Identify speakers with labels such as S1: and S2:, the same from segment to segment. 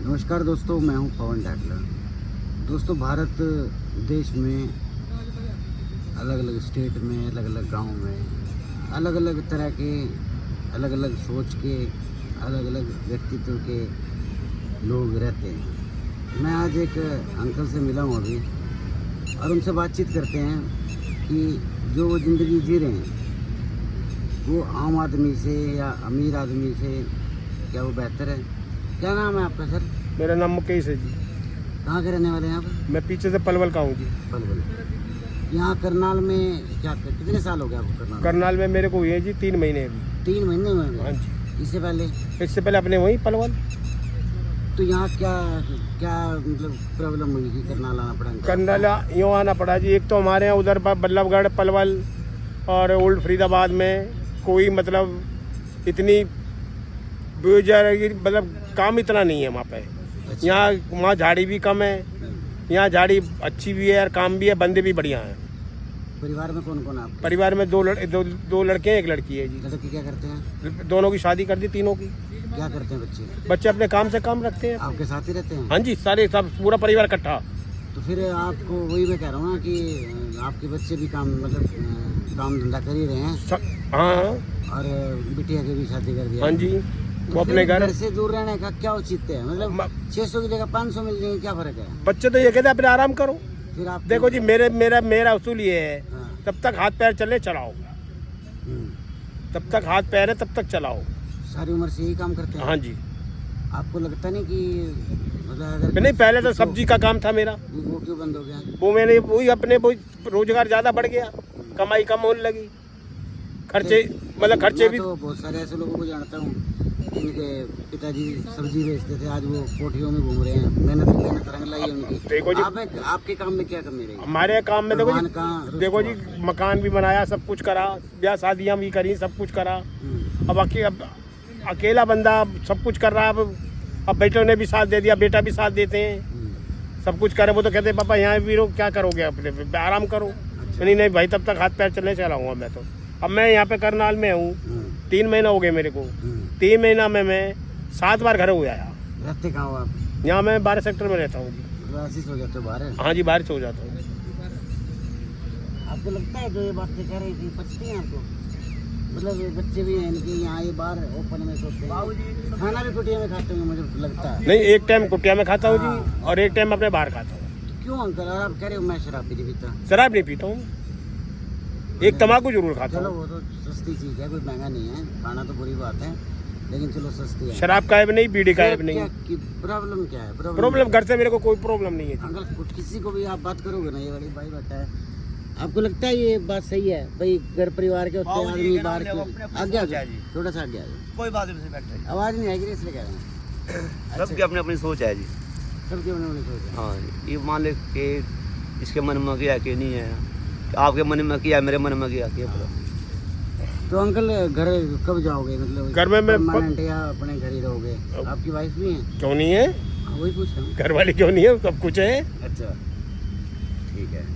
S1: नमस्कार दोस्तों, मैं हूं पवन डाटलर। दोस्तों, भारत देश में अलग अलग स्टेट में, अलग अलग गांव में, अलग अलग तरह के, अलग अलग सोच के, अलग अलग व्यक्तित्व के लोग रहते हैं। मैं आज एक अंकल से मिला हूं अभी, और उनसे बातचीत करते हैं कि जो वो ज़िंदगी जी रहे हैं वो आम आदमी से या अमीर आदमी से क्या वो बेहतर है। क्या नाम है आपका सर?
S2: मेरा नाम मुकेश है जी।
S1: कहाँ के रहने वाले हैं आप?
S2: मैं पीछे से पलवल का हूँ जी।
S1: पलवल। यहाँ करनाल में कितने साल हो गए आपको? करनाल
S2: करनाल में मेरे को हुए जी 3 महीने अभी।
S1: 3 महीने हुए हैं।
S2: हाँ जी।
S1: इससे पहले
S2: अपने वहीं पलवल।
S1: तो यहाँ क्या क्या मतलब प्रॉब्लम हुई कि करनाल आना पड़ा?
S2: करनाल यूँ आना पड़ा जी। एक तो हमारे यहाँ उधर बल्लभगढ़, पलवल और ओल्ड फरीदाबाद में कोई मतलब इतनी मतलब काम इतना नहीं है वहाँ पे।
S1: अच्छा।
S2: यहाँ वहाँ झाड़ी भी कम है, यहाँ झाड़ी अच्छी भी है और काम भी है, बंदे भी बढ़िया हैं।
S1: परिवार में कौन कौन है आपके?
S2: परिवार में दो लड़के हैं, एक लड़की है जी।
S1: लड़के क्या करते हैं?
S2: दोनों की शादी कर दी, तीनों की।
S1: क्या करते हैं बच्चे?
S2: बच्चे अपने काम से काम रखते हैं।
S1: आपके साथ ही रहते हैं?
S2: हाँ जी, सारे सब पूरा परिवार इकट्ठा।
S1: तो फिर आपको वही मैं कह रहा हूँ ना कि आपके बच्चे भी काम मतलब काम धंधा कर ही रहे हैं।
S2: हाँ,
S1: और बिटिया की भी शादी कर दिया।
S2: हाँ जी।
S1: तो
S2: वो अपने घर
S1: से दूर रहने का क्या औचित्य है? मतलब 600 की जगह 500 मिल जाएंगे, क्या फर्क है?
S2: बच्चे तो ये कहते हैं अपने आराम करो।
S1: फिर आप
S2: देखो जी, मेरा उसूल ये है,
S1: हाँ।
S2: तब तक हाथ पैर चले चलाओ। तब तक हाथ पैर है तब तक चलाओ।
S1: सारी उम्र से यही काम करते हैं?
S2: हाँ जी।
S1: आपको लगता नहीं कि मतलब अगर
S2: नहीं, पहले तो सब्जी का काम था मेरा,
S1: वो क्यों बंद हो गया?
S2: वो मैंने वही रोजगार ज्यादा बढ़ गया, कमाई कम होने लगी, खर्चे भी।
S1: तो बहुत सारे ऐसे लोगों को जानता हूँ जिनके पिताजी सब्जी बेचते थे, आज वो कोठियों में घूम रहे हैं। मेहनत रंग लाई है उनकी।
S2: देखो जी,
S1: आपके काम में क्या कमी रही?
S2: हमारे काम में देखो जी, मकान भी बनाया, सब कुछ करा, ब्याह शादियाँ भी करी, सब कुछ करा। अब अकेला बंदा सब कुछ कर रहा है। अब बेटों ने भी साथ दे दिया, बेटा भी साथ देते हैं, सब कुछ करे। वो तो कहते हैं पापा यहाँ भी रहो, क्या करोगे, अपने आराम करो। नहीं भाई, तब तक हाथ पैर चलने चलाऊंगा मैं तो। अब मैं यहाँ पे करनाल में हूँ, 3 महीना हो गए मेरे को। 3 महीना में मैं 7 बार घर हो आया।
S1: रहते कहाँ हो आप?
S2: यहाँ मैं 12 सेक्टर में रहता हूँ जी।
S1: सो जाते हो बाहर?
S2: हाँ जी, बाहर सो जाता हूँ।
S1: आपको लगता है जो ये बातें कह रही थी पचती हैं आपको? मतलब बच्चे भी हैं इनके यहाँ, ये बाहर ओपन में सोते हैं, खाना भी कुटिया में खाते होंगे मुझे लगता है।
S2: नहीं, एक टाइम कुटिया में खाता हूँ जी, और एक टाइम अपने बाहर खाता हूँ।
S1: तो क्यों अंकल, और आप कह रहे हो मैं शराब भी नहीं पीता?
S2: शराब नहीं पीता हूँ, एक तम्बाकू जरूर खाता
S1: चलो
S2: हूँ।
S1: वो तो सस्ती चीज़ है, कोई महंगा नहीं है, खाना तो बुरी बात है, लेकिन चलो सस्ती है।
S2: शराब का नहीं, बीड़ी का नहीं।
S1: प्रॉब्लम क्या है?
S2: प्रॉब्लम घर से मेरे को कोई प्रॉब्लम नहीं है
S1: अंकल, किसी को भी आप बात करोगे ना, ये बड़ी भाई बैठा है, आपको लगता है ये बात सही है भाई? घर परिवार के होते हैं आदमी, बाहर आगे थोड़ा सा आगे
S3: कोई बात नहीं, बैठे
S1: आवाज़ नहीं आएगी इसलिए कह रहे हैं।
S3: सबकी अपनी अपनी सोच है जी।
S1: सबके उन्होंने सोचा।
S3: हाँ जी, ये मान ले कि इसके मन में किया कि नहीं है, आपके मन में किया, मेरे मन में किया क्या पता।
S1: तो अंकल घर कब जाओगे? मतलब
S2: घर में मैं
S1: परमानेंट या अपने घर ही रहोगे? आपकी वाइफ भी है?
S2: क्यों नहीं है?
S1: वही पूछ रहा हूँ।
S2: घर वाले क्यों नहीं है, सब कुछ है
S1: अच्छा, ठीक है।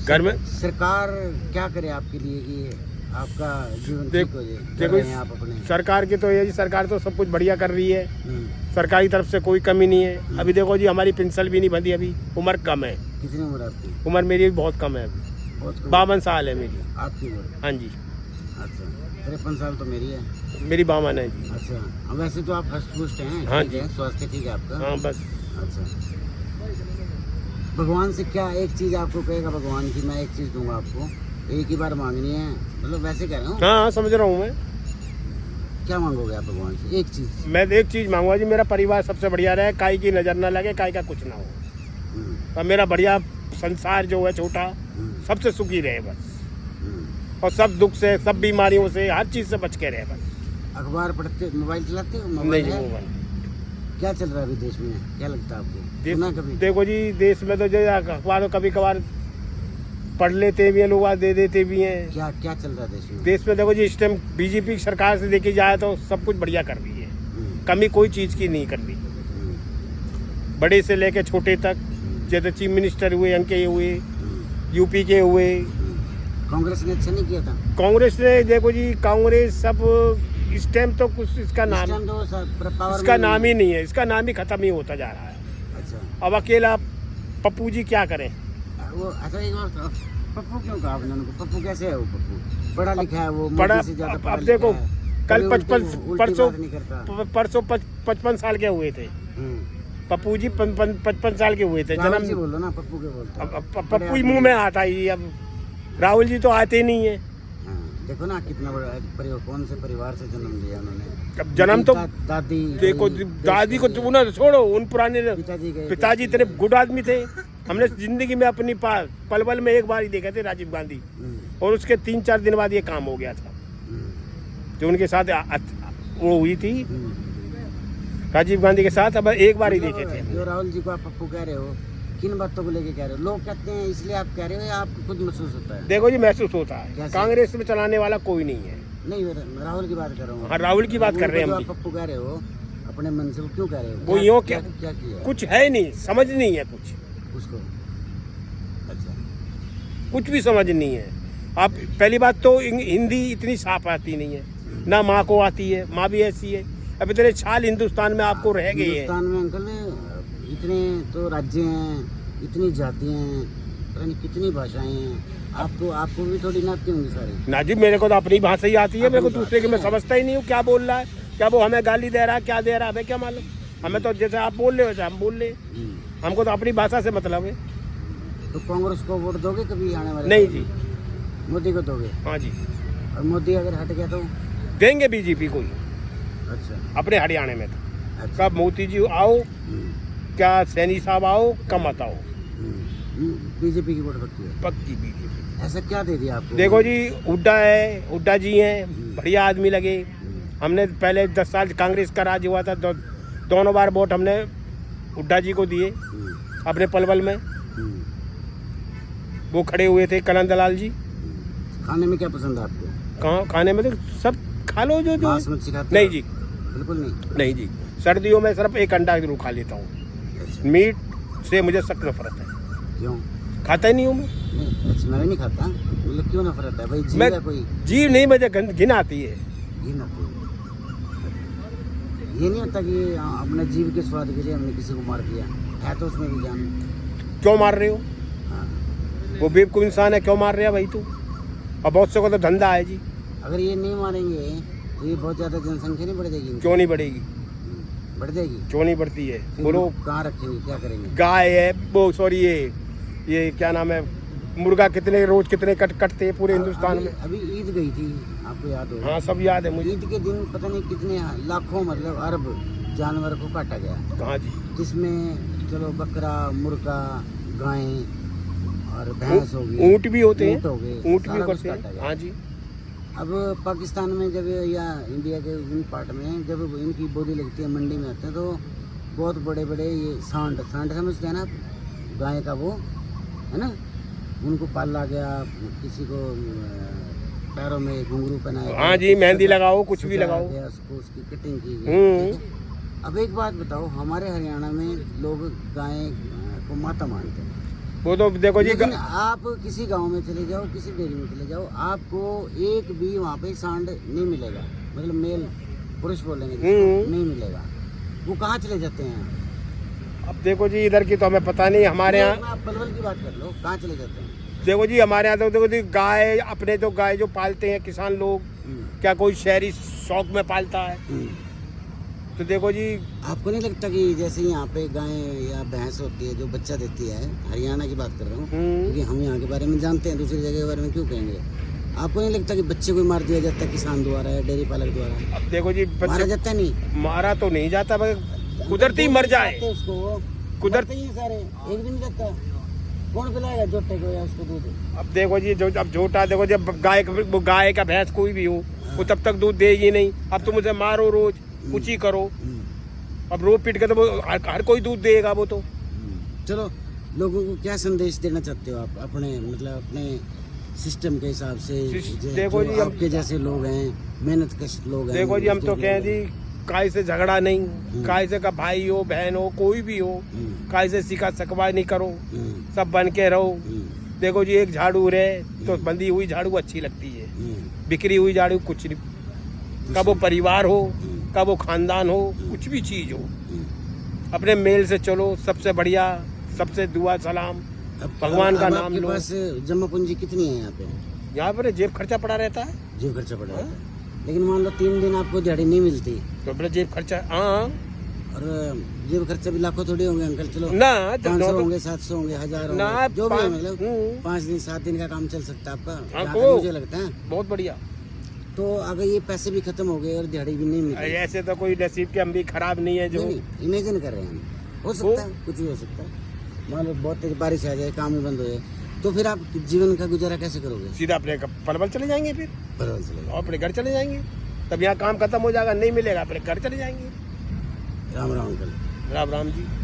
S2: घर में।
S1: सरकार क्या करे आपके लिए कि आपका जीवन ठीक हो जाए?
S2: देखो,
S1: आप अपने
S2: सरकार की तो ये जी, सरकार तो सब कुछ बढ़िया कर रही है, सरकारी तरफ से कोई कमी नहीं है। अभी देखो जी, हमारी पेंशन भी नहीं बंधी, अभी उम्र कम है।
S1: कितनी उम्र आपकी?
S2: उम्र मेरी बहुत कम है, अभी 52 साल है मेरी।
S1: आपकी उम्र?
S2: हाँ जी।
S1: अच्छा, 53 साल तो मेरी है।
S2: मेरी 52 है जी।
S1: अच्छा, वैसे तो आप हष्ट पुष्ट हैं?
S2: हाँ
S1: ठीक है, स्वास्थ्य ठीक है आपका?
S2: हाँ बस।
S1: अच्छा, भगवान से क्या एक चीज़ आपको कहेगा भगवान की मैं एक चीज़ दूंगा आपको, एक ही बार मांगनी है, मतलब वैसे कह रहा हूँ?
S2: हाँ, समझ रहा हूँ मैं।
S1: क्या मांगोगे आप भगवान से? एक चीज़।
S2: मैं एक चीज़ मांगूंगा जी, मेरा परिवार सबसे बढ़िया रहे, काई की नज़र ना लगे, काई का कुछ ना हो, और मेरा बढ़िया संसार जो है छोटा, सबसे सुखी रहे बस, और सब दुख से, सब बीमारियों से, हर चीज़ से बच के रहे बस।
S1: अखबार पढ़ते, मोबाइल चलाते हो?
S2: नहीं जी, मोबाइल।
S1: क्या चल रहा है अभी देश में, क्या लगता है आपको? सुना कभी?
S2: देखो जी, देश में तो जो अखबार कभी कभार पढ़ लेते भी हैं लोग, दे देते भी हैं।
S1: क्या क्या चल रहा है देश में?
S2: देश में देखो जी, इस टाइम बीजेपी की सरकार से देखी जाए तो सब कुछ बढ़िया कर रही है, कमी कोई चीज़ की नहीं कर रही, बड़े से लेके छोटे तक। जैसे चीफ मिनिस्टर हुए, इनके हुए, यूपी के हुए।
S1: कांग्रेस ने अच्छा नहीं किया था?
S2: कांग्रेस ने देखो जी, कांग्रेस सब इस टाइम तो कुछ इसका
S1: इस
S2: नाम
S1: टाइम तो पावर
S2: इसका
S1: में
S2: नाम ही नहीं है, इसका नाम ही खत्म ही होता जा रहा है।
S1: अच्छा
S2: अब अकेला पप्पू जी क्या करें?
S1: वो अच्छा एक बार पप्पू क्यों कहा आपने उनको? पप्पू कैसे है वो? पप्पू पढ़ा लिखा है वो,
S2: पढ़ा
S1: मोदी से ज्यादा पढ़ा
S2: अब देखो
S1: लिखा है।
S2: कल
S1: कभी उल्टी
S2: 55
S1: बात नहीं करता।
S2: परसों 55 साल के हुए थे पप्पू जी, 55 साल के हुए थे
S1: राहुल
S2: जन्म।
S1: जी बोलो ना, पप्पू के बोलते हैं।
S2: अब पप्पू ही मुंह में आता ही, अब राहुल जी तो आते ही नहीं है।
S1: हाँ, देखो ना कितना बड़ा परिवार, कौन से परिवार से जन्म लिया उन्होंने।
S2: अब जन्म तो
S1: दादी
S2: देखो,
S1: गई,
S2: दादी को
S1: देश
S2: तो
S1: के
S2: उन्हें छोड़ो, उन पुराने
S1: पिताजी गए,
S2: पिताजी इतने गुड आदमी थे। हमने जिंदगी में अपनी पल में एक बार ही देखे थे राजीव गांधी, और उसके 3-4 दिन बाद ये काम हो गया था जो उनके साथ वो हुई थी राजीव गांधी के साथ। अब एक बार ही देखे थे।
S1: जो राहुल जी को आप पप्पू कह रहे हो, किन बातों को लेके कह रहे हो? लोग कहते हैं इसलिए आप कह रहे हो या आपको खुद महसूस होता है?
S2: देखो जी, महसूस होता है,
S1: कैसे?
S2: कांग्रेस में चलाने वाला कोई नहीं है।
S1: नहीं, मैं राहुल की बात कर रहा हूँ।
S2: हाँ, राहुल की बात कर रहे हैं
S1: जो
S2: हम
S1: आप पप्पू कह रहे हो अपने मन से, वो क्यों कह रहे हो?
S2: वो यूँ
S1: क्या किया
S2: कुछ है नहीं, समझ नहीं है कुछ,
S1: उसको? अच्छा,
S2: कुछ भी समझ नहीं है। आप पहली बात तो हिंदी इतनी साफ आती नहीं है, ना माँ को आती है, माँ भी ऐसी है। अब इतने साल हिंदुस्तान में आपको रह गए हैं।
S1: हिंदुस्तान में अंकल इतने तो राज्य हैं, इतनी जातियाँ हैं, पता नहीं कितनी भाषाएं हैं। आपको भी थोड़ी ना आती होंगी सारी।
S2: ना जी, मेरे को तो अपनी भाषा ही आती है, मेरे को
S1: अपनी
S2: दूसरे की मैं
S1: भाषा है।
S2: समझता ही नहीं हूँ क्या बोल रहा है, क्या वो हमें गाली दे रहा है, क्या दे रहा है, हमें क्या मालूम। हमें तो जैसे आप बोल रहे हो वैसे हम बोल रहे, हमको तो अपनी भाषा से मतलब है।
S1: तो कांग्रेस को वोट दोगे कभी आने वाले?
S2: नहीं जी।
S1: मोदी को दोगे?
S2: हाँ जी,
S1: और मोदी अगर हट गया तो?
S2: देंगे बीजेपी को ही,
S1: अच्छा
S2: अपने हरियाणा में तो।
S1: अच्छा।
S2: कब मोदी जी आओ, क्या सैनी साहब आओ, कम मत आओ,
S1: बीजेपी की वोट पक्की है?
S2: पक्की बीजेपी।
S1: ऐसा क्या दे दिया आपको?
S2: देखो जी, हुड्डा है, हुड्डा जी हैं, बढ़िया आदमी लगे। हमने पहले 10 साल कांग्रेस का राज हुआ था, दोनों बार वोट हमने हुड्डा जी को दिए अपने पलवल में। वो खड़े हुए थे कलन दलाल जी।
S1: खाने में क्या पसंद है आपको?
S2: कहाँ खाने में तो सब खा लो जो
S1: मांस मच्छी खाते
S2: नहीं
S1: हो?
S2: जी,
S1: बिल्कुल नहीं।
S2: नहीं जी, सर्दियों में सिर्फ एक अंडा जरूर खा लेता हूँ।
S1: अच्छा,
S2: मीट से मुझे सख्त नफरत है,
S1: क्यों?
S2: खाता ही नहीं हूँ मैं।
S1: नहीं, अच्छा, मैं भी नहीं खाता। मतलब क्यों नफरत है भाई? जीव
S2: मैं
S1: है कोई?
S2: जीव नहीं, मुझे घिन आती है।
S1: घिन आती है। ये नहीं होता कि अपने जीव के स्वाद के लिए हमने किसी को मार दिया है, तो उसमें भी जान।
S2: क्यों मार रहे हो?
S1: हाँ,
S2: वो बेवकूफ़ इंसान है, क्यों मार रहे हो भाई तू? और बहुत से को तो धंधा है जी।
S1: अगर ये नहीं मारेंगे तो ये बहुत ज़्यादा जनसंख्या नहीं बढ़ जाएगी इनकी?
S2: क्यों नहीं बढ़ेगी?
S1: बढ़ जाएगी।
S2: क्यों नहीं बढ़ती है?
S1: फिर
S2: बोलो।
S1: लोग कहाँ रखेंगे, क्या करेंगे?
S2: गाय है, वो सॉरी ये क्या नाम है, मुर्गा कितने रोज कितने कटते हैं पूरे हिंदुस्तान में।
S1: अभी ईद गई थी, आपको याद होगा?
S2: हाँ, सब याद है मुझे।
S1: ईद के दिन पता नहीं कितने लाखों, मतलब अरब जानवर को काटा गया।
S2: हाँ जी,
S1: जिसमें चलो बकरा, मुर्गा, गाय और भैंस हो गई,
S2: ऊँट भी होते हैं,
S1: ऊँट हो गए,
S2: ऊँट भी
S1: सारा कुछ
S2: करते
S1: काटा
S2: हैं।
S1: गया।
S2: हाँ जी,
S1: अब पाकिस्तान में जब या इंडिया के इन पार्ट में जब इनकी बोली लगती है, मंडी में आते हैं तो बहुत बड़े बड़े ये सांड समझते हैं ना आप? गाय का वो है ना, उनको पाला गया, किसी को पैरों में घुंघरू पहनाया।
S2: हाँ जी, मेहंदी लगाओ, कुछ भी
S1: सजाया
S2: लगाओ।
S1: गया, उसको उसकी कटिंग की गई। ठीक है? अब एक बात बताओ, हमारे हरियाणा में लोग गाय को माता मानते हैं।
S2: वो तो देखो जी,
S1: लेकिन आप किसी गांव में चले जाओ, किसी डेयरी में चले जाओ, आपको एक भी वहाँ पे सांड नहीं मिलेगा, मतलब मेल पुरुष बोलेंगे जिसको, नहीं मिलेगा। वो कहाँ चले जाते हैं?
S2: अब देखो जी, इधर की तो हमें पता नहीं। हमारे यहाँ
S1: आप पलवल की बात कर लो, कहाँ चले जाते हैं?
S2: देखो जी, हमारे यहाँ तो देखो जी, गाय अपने तो गाय जो पालते हैं किसान लोग, क्या कोई शहरी शौक में पालता है? तो देखो जी,
S1: आपको नहीं लगता कि जैसे यहाँ पे गाय या भैंस होती है जो बच्चा देती है, हरियाणा की बात कर रहा हूँ क्योंकि हम यहाँ के बारे में जानते हैं, दूसरी जगह के बारे में क्यों कहेंगे? आपको नहीं लगता कि बच्चे को मार दिया जाता है किसान द्वारा या डेयरी पालक द्वारा?
S2: अब देखो जी,
S1: मारा
S2: बच्चे
S1: जाता नहीं?
S2: मारा तो नहीं जाता, मगर कुदरती मर जाए।
S1: उसको
S2: कुदरती
S1: ही सारे एक भी नहीं लगता। कौन पिलाएगा जोटे को या उसको दूध?
S2: अब देखो जी, जो अब झूठा देखो, जब गाय का भैंस कोई भी हो, वो तब तक दूध देगी नहीं। अब तुम उसे मारो रोज, कुछ ही करो, अब रो पीट के तो वो हर कोई दूध देगा वो तो।
S1: चलो, लोगों को क्या संदेश देना चाहते हो आप अपने, मतलब अपने सिस्टम के हिसाब से?
S2: देखो जी,
S1: आपके जैसे लोग हैं, मेहनत कश लोग हैं।
S2: देखो जी, हम तो कहें जी, काय से झगड़ा नहीं, काय से का भाई हो, बहन हो, कोई भी हो, काय से सिखा सकवा नहीं करो, सब बन के रहो। देखो जी, एक झाड़ू रहे तो बंधी हुई झाड़ू अच्छी लगती है, बिक्री हुई झाड़ू कुछ नहीं। कब वो परिवार हो, कब वो खानदान हो, कुछ भी चीज़ हो, अपने मेल से चलो, सबसे बढ़िया, सबसे दुआ सलाम, भगवान का नाम
S1: आपके
S2: लो।
S1: पास जमा पूंजी कितनी है यहाँ पे?
S2: यहाँ पर जेब खर्चा पड़ा रहता है,
S1: जेब खर्चा पड़ा रहता है। लेकिन मान लो 3 दिन आपको दिहाड़ी नहीं मिलती
S2: तो अपना जेब खर्चा, हाँ
S1: और जेब खर्चा भी लाखों थोड़ी होंगे अंकल, चलो
S2: ना
S1: 500 होंगे, 700 होंगे, 1000
S2: ना,
S1: होंगे, जो भी है,
S2: पाँच-
S1: मतलब 5 दिन 7 दिन का काम चल सकता है आपका,
S2: हाँ,
S1: जहाँ
S2: तो
S1: तक मुझे लगता है।
S2: बहुत बढ़िया।
S1: तो अगर ये पैसे भी खत्म हो गए और दिहाड़ी भी नहीं मिली,
S2: ऐसे तो कोई नसीब के हम भी खराब नहीं है जो।
S1: नहीं, इमेजिन कर रहे हैं हम, हो सकता है, कुछ भी हो सकता है। मान लो बहुत तेज बारिश आ जाए, काम ही बंद हो जाए, तो फिर आप जीवन का गुजारा कैसे करोगे?
S2: सीधा अपने पलवल चले जाएंगे, फिर
S1: परवल चले जाओ।
S2: और अपने घर चले जाएंगे। तब यहाँ काम खत्म हो जाएगा, नहीं मिलेगा, अपने घर चले जाएंगे।
S1: राम राम अंकल।
S2: राम राम जी।